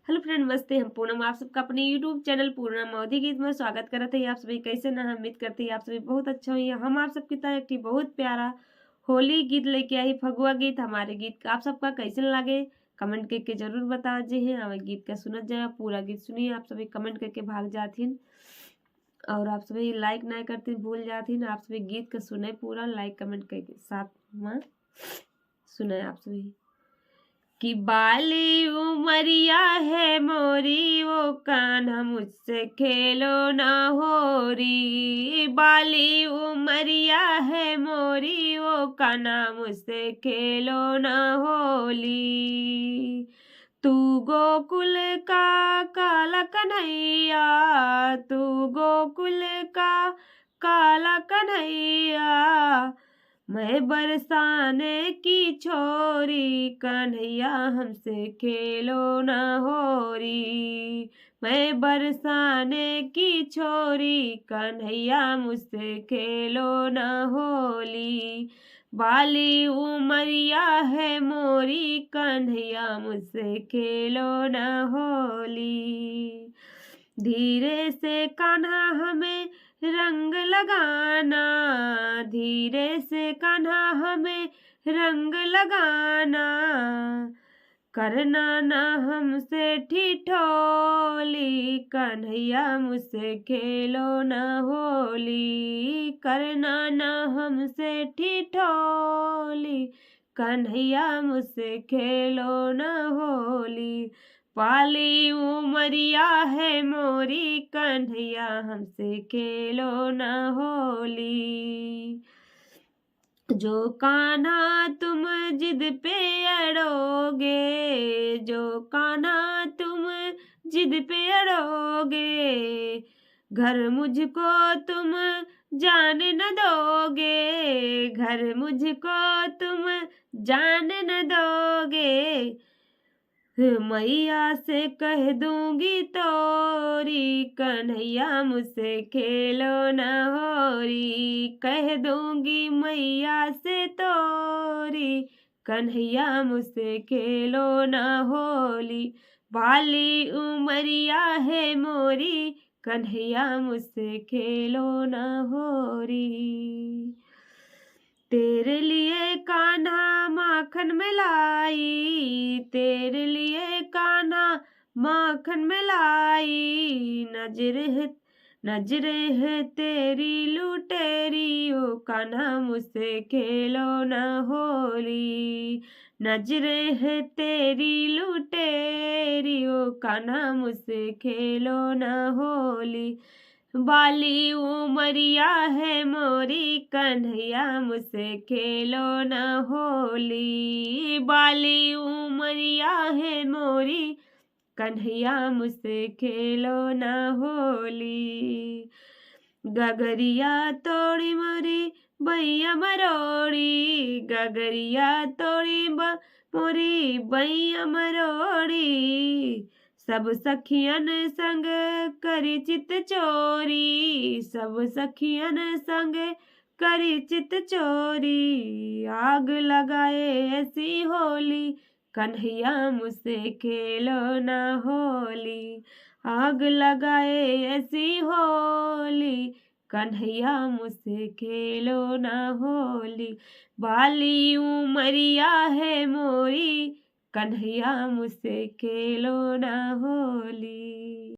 Hello friend, नमस्ते। हम पूनम आप सबका अपने यूट्यूब चैनल पूनम मोदी गीत में स्वागत करत है। आप सभी कैसे ना, हम उम्मीद करते हैं आप सभी बहुत अच्छा हुई। हम आप सबकी तरह एक बहुत प्यारा होली गीत लेके आई, फगुआ गीत। हमारे गीत का आप सबका कैसे लागे कमेंट करके जरूर बता जी हैं। हमारे गीत का सुनत जाए, पूरा गीत सुनिए। आप सभी कमेंट करके भाग जाथिन और आप सभी लाइक ना करते भूल जाथिन। आप सभी गीत का सुने पूरा, लाइक कमेंट करके साथ में सुने आप सभी। कि बाली उमरिया है मोरी, वो कान्हा मुझसे खेलो ना होरी। बाली उमरिया है मोरी, वो कान्हा मुझसे खेलो ना होली। तू गोकुल का काला कन्हैया, तू गोकुल का काला कन्हैया, मैं बरसाने की छोरी, कन्हैया हमसे खेलो न होरी। मैं बरसाने की छोरी, कन्हैया मुझसे खेलो न होली। बाली उमरिया है मोरी, कन्हैया मुझसे खेलो न होली। धीरे से कान्हा हमें रंग लगाना, धीरे से कान्हा हमें रंग लगाना, करना ना हमसे ठिठोली, कन्हैया मुझसे खेलो न होली। करना ना हमसे ठिठोली, कन्हैया मुझसे खेलो न होली। पाली उमरिया है मोरी, कन्हैया हमसे खेलो न होली। जो कान्हा तुम जिद पे अड़ोगे, जो कान्हा तुम जिद पे अड़ोगे, घर मुझको तुम जाने न दोगे, घर मुझको तुम जाने न दोगे। मैया से कह दूंगी तोरी, कन्हैया मुझसे खेलो न होरी। कह दूंगी मैया से तोरी, कन्हैया मुझसे खेलो न होली। बाली उमरिया है मोरी, कन्हैया मुझसे खेलो न होरी। तेरे लिए कान्हा माखन मिलाई, तेरे लिए कान्हा माखन मिलाई, नजरे है तेरी लुटेरी, ओ कान्हा मुझसे खेलो न होली। नजरे है तेरी लुटेरी, ओ कान्हा मुझसे खेलो न होली। बाली उमरिया है मोरी, कन्हैया मुझसे खेलो न होली। बाली उमरिया है मोरी, कन्हैया मुझसे खेलो न होली। गगरिया तोड़ी मोरी बैया मरोड़ी, गगरिया तोड़ी मोरी बैया मरोड़ी, सब सखियन संग करी चित चोरी, सब सखियन संग करी चित चोरी। आग लगाए ऐसी होली, कन्हैया मुझसे खेलो न होली। आग लगाए ऐसी होली, कन्हैया मुझसे खेलो न होली। बाली उमरिया है मोरी, कन्हैया मुझसे खेलो न हो।